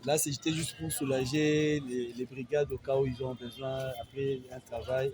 Là, c'était juste pour soulager les brigades au cas où ils ont besoin après un travail.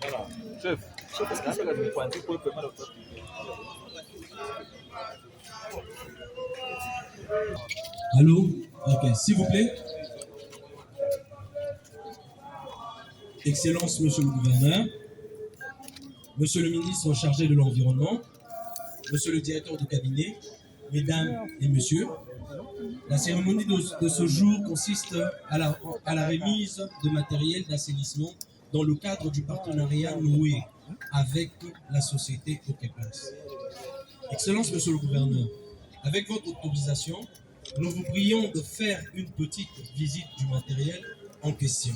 Voilà. Chef, Allô? Ok, s'il vous plaît. Excellence, monsieur le gouverneur, monsieur le ministre chargé de l'environnement, monsieur le directeur de cabinet, mesdames et messieurs, la cérémonie de ce jour consiste à la remise de matériel d'assainissement dans le cadre du partenariat noué avec la société Okepens. Excellence, monsieur le gouverneur, avec votre autorisation, nous vous prions de faire une petite visite du matériel en question.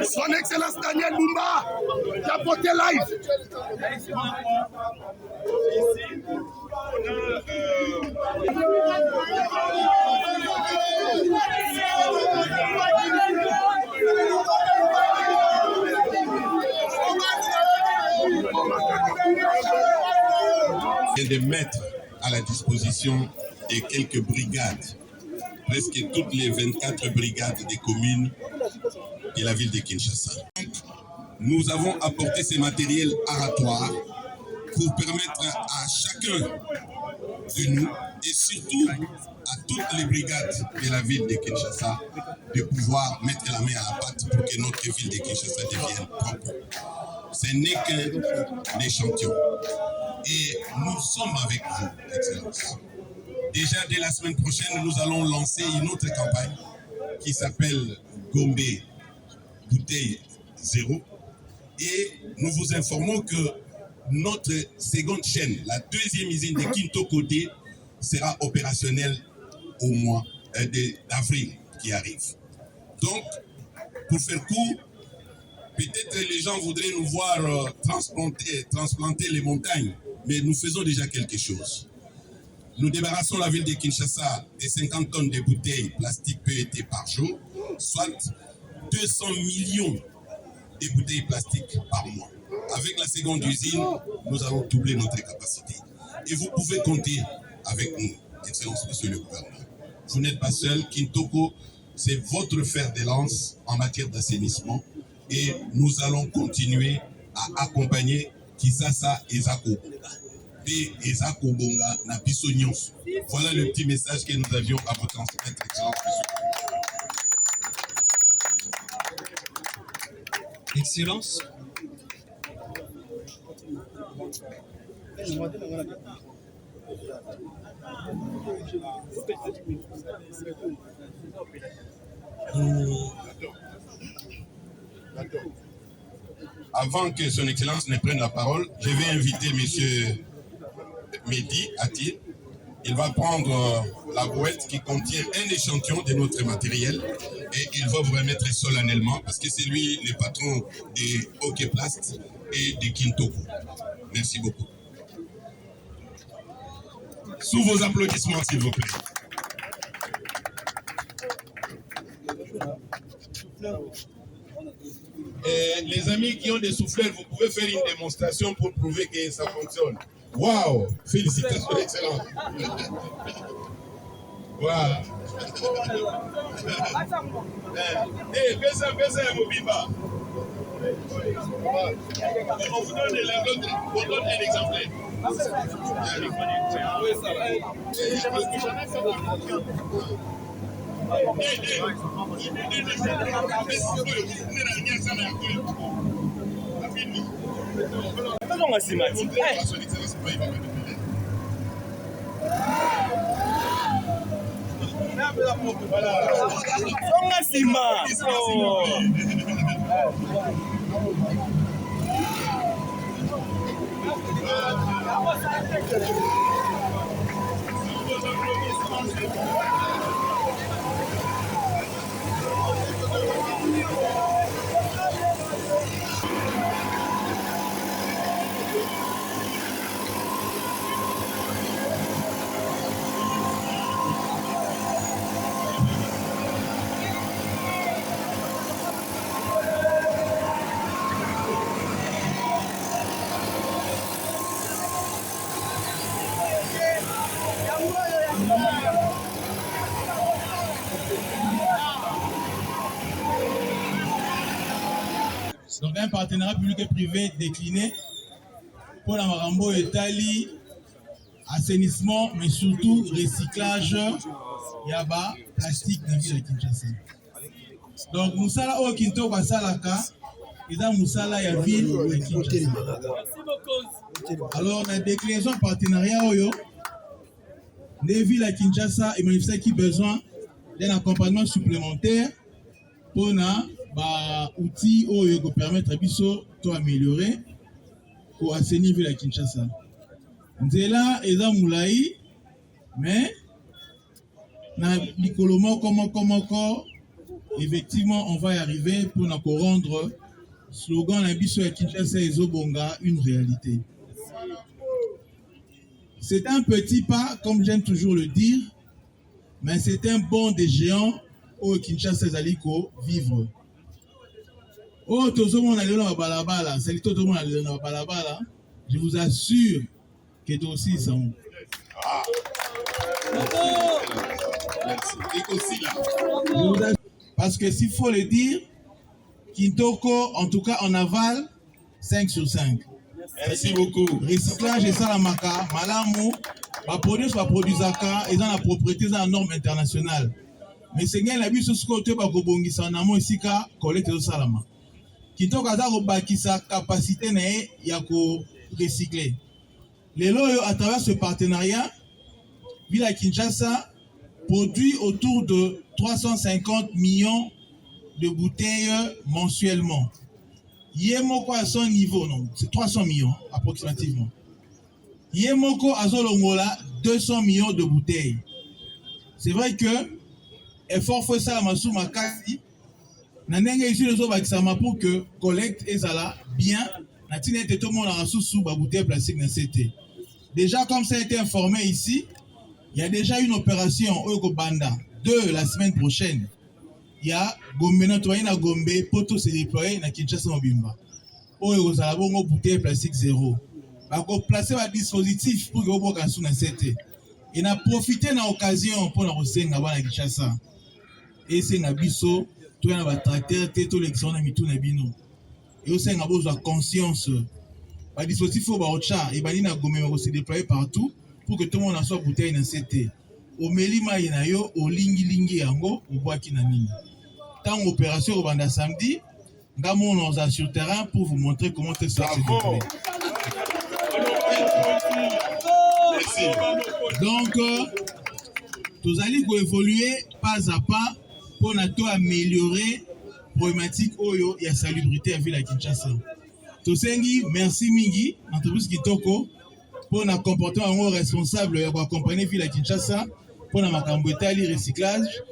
Son Excellence Daniel Bumba, Capote Live. Et de mettre à la disposition des quelques brigades, presque toutes les 24 brigades des communes de la ville de Kinshasa. Nous avons apporté ces matériels aratoires pour permettre à chacun de nous et surtout à toutes les brigades de la ville de Kinshasa de pouvoir mettre la main à la pâte pour que notre ville de Kinshasa devienne propre. Ce n'est qu'un échantillon. Et nous sommes avec vous, Excellence. Déjà, dès la semaine prochaine, nous allons lancer une autre campagne qui s'appelle Gombe Bouteille Zéro. Et nous vous informons que notre seconde chaîne, la deuxième usine de Kintoko D, sera opérationnelle au mois d'avril qui arrive. Donc, pour faire court, peut-être les gens voudraient nous voir transplanter les montagnes, mais nous faisons déjà quelque chose. Nous débarrassons la ville de Kinshasa de 50 tonnes de bouteilles plastiques PET par jour, soit 200 millions de bouteilles plastiques par mois. Avec la seconde usine, nous allons doubler notre capacité. Et vous pouvez compter avec nous, Excellence, Monsieur le Gouvernement. Vous n'êtes pas seul. Kintoko, c'est votre fer de lance en matière d'assainissement. Et nous allons continuer à accompagner Kisasa et Zakobonga. Et Zakobonga na biso nyonso. Voilà le petit message que nous avions à vous transmettre, Excellence, Monsieur. Excellence. Avant que son Excellence ne prenne la parole, je vais inviter M. Mehdi Atil. Il va prendre la boîte qui contient un échantillon de notre matériel et il va vous remettre solennellement parce que c'est lui le patron des Hockeyplast et de Kintoko. Merci beaucoup. Sous vos applaudissements, s'il vous plaît. Et les amis qui ont des souffleurs, vous pouvez faire une démonstration pour prouver que ça fonctionne. Waouh! Félicitations, excellent. Voilà. Fais ça, Mobiba. On vous donne un exemplaire. Donc un partenariat public et privé décliné pour la Marambo Etali, assainissement, mais surtout recyclage yaba plastique dans la ville de Kinshasa. Donc Moussala au Kinto Basalaka, ils ont Moussala ya ville de Kinshasa. Alors la déclinaison partenariat oyo, les villes à Kinshasa et manifestent qui besoin d'un accompagnement supplémentaire pour na outils qui permettent de améliorer pour assainir la ville de Kinshasa. Nzela eza moulaï, mais na likolomo comment effectivement on va y arriver pour nous rendre slogan la biso ya Kinshasa ezobonga une réalité. C'est un petit pas, comme j'aime toujours le dire, mais c'est un bond des géants au Kinshasa Zaliko vivre. Oh, tout le monde a le balabala, c'est tout le monde a le balabala. Je vous assure que c'est aussi ça. Parce que s'il faut le dire, Kintoko, en tout cas en aval, 5 sur 5. Merci beaucoup. Recyclage et salamaka, malamu, produire ils ont la propriété dans la norme internationale. Mais c'est bien la vie sur ce côté ba ko bongisa na mo isika collecte au salama. Kitoko aza ko bakisa capacité na ya ko recycler. Lelo à travers ce partenariat, Ville à Kinshasa produit autour de 350 millions de bouteilles mensuellement. Yemoko à son niveau, non, c'est 300 millions approximativement. Yemoko à Zolongola, 200 millions de bouteilles. C'est vrai que effort fait ça la masou makasi. Nanenge ici les autres pour que collecte et ça bien. Natine tout le monde a sous ba bouteille plastique dans CT. Déjà comme ça a été informé ici, il y a déjà une opération au Banda 2 la semaine prochaine. Il y a Gombe nettoyé na Gombe poto se déployer na Kinshasa Mobimba. Oyo za la bongo bouteille plastique zéro. Ba ko placer un dispositif pour que vous puissiez na CT. Et na profiter na occasion pour na resenga bana Kinshasa. Et c'est na biso to na ba tracteur te to l'élection na mitu na bino. Et aussi na besoin conscience. Ba dispositif au ba ocha et ba na Gombe ko se déployer partout pour que tout le monde soit bouteille na CT. Au melima na yo au lingi yango au boaki na nini. Tant opération au banda samedi, ngamo on est sur terrain pour vous montrer comment ça se déroule. Donc, vous allez évoluer pas à pas pour améliorer la problématique oyo et la salubrité à la ville de Kinshasa. Tosengi, merci Mingi, entreprise Kitoko, pour un comportement responsable et accompagner la ville de Kinshasa pour un recyclage,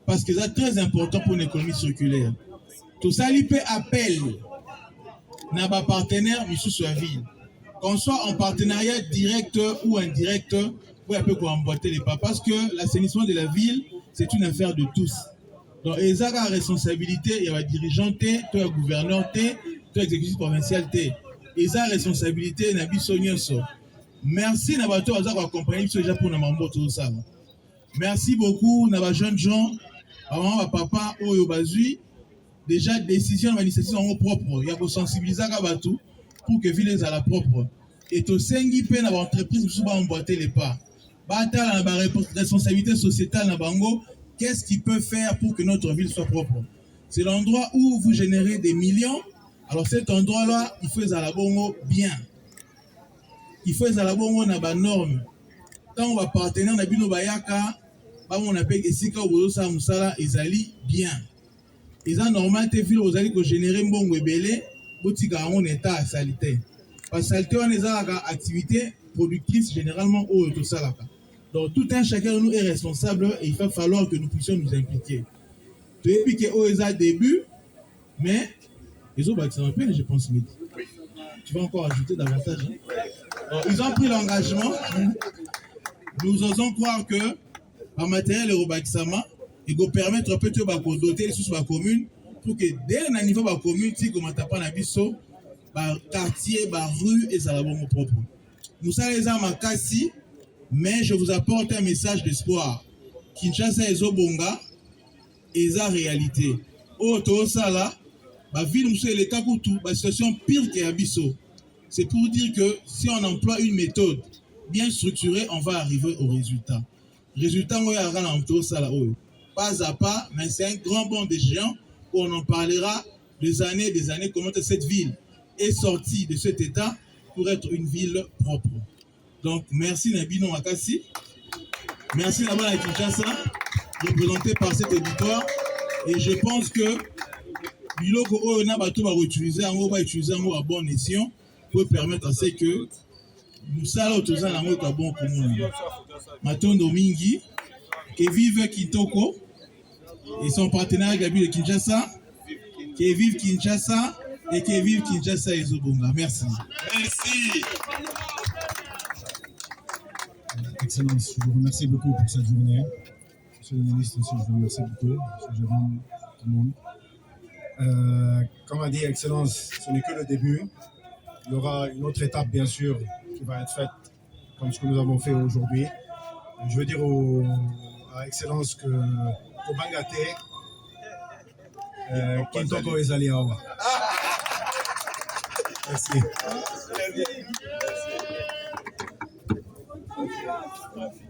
parce que c'est très important pour l'économie circulaire. Tout ça, il peut appeler nos partenaires sur la ville. Qu'on soit en partenariat direct ou indirect, pour un peu emboîter les pas. Parce que l'assainissement de la ville, c'est une affaire de tous. Donc, ils ont la responsabilité, il y a la dirigeante, il y a le gouverneur, il y a l'exécutif provincial. Ils ont la responsabilité, il y a la merci d'avoir accompagné déjà pour nous. Merci beaucoup, nos jeunes gens, maman, papa, oyo bazui. Déjà, décision manifestation propre. Il y a pour sensibiliser pour que la ville soit propre. Et tout ce qui peut dans l'entreprise, nous sommes emboîter les pas. Bata la responsabilité sociétale, qu'est-ce qui peut faire pour que notre ville soit propre? C'est l'endroit où vous générez des millions. Alors cet endroit-là, il faut la bongo bien. Il faut la bongo na ba norme. Quand on va partenaire na bino bayaka, on appelle esika obozo sa musala ezali bien. Ils ont normal te ville aux alliés que générer mbongo ebele, botika en état salité. Parce que salité on est à activité productrice généralement au tout ça là. Donc tout un chacun de nous est responsable et il va falloir que nous puissions nous impliquer. Tu es piqué au début, mais les autres bâtiments en peine, je pense. Tu vas encore ajouter davantage. Donc, ils ont pris l'engagement. Nous osons croire que en matériel et bâtiment, il va permettre un peu de doter les sous la commune pour que dès le niveau de la commune, si comme tu pas nabiso, quartier, rue et ça la bonne propre. Nous sommes les armes à Kassi, mais je vous apporte un message d'espoir. Kinshasa et Zobonga et sa réalité. Oh, tout ça là, la ville où les Kakutu, la situation pire qu'Abisso. C'est pour dire que si on emploie une méthode bien structurée, on va arriver au résultat. Résultat, on va arriver tout ça là. Pas à pas, mais c'est un grand bond de géants où on en parlera des années, comment cette ville est sortie de cet état pour être une ville propre. Donc, merci Nabino Makassi. Merci d'abord à Kinshasa, représenté par cet éditoire. Et je pense que Biloko Oyona Bato va utiliser à bon escient pour permettre à ce que nous saluons tous en amour à bon commun. Matondo Mingi, qui vive Kitoko et son partenaire Gabi de Kinshasa, qui vive Kinshasa et qui vive Kinshasa et Zobonga. Merci. Merci. Excellence, je vous remercie beaucoup pour cette journée. Monsieur le ministre aussi, je vous remercie beaucoup. Monsieur Jérôme, tout le monde. Comme a dit Excellence, ce n'est que le début. Il y aura une autre étape, bien sûr, qui va être faite comme ce que nous avons fait aujourd'hui. Je veux dire à Excellence que Kobangate, Kintoko ezali awa. Merci. Merci.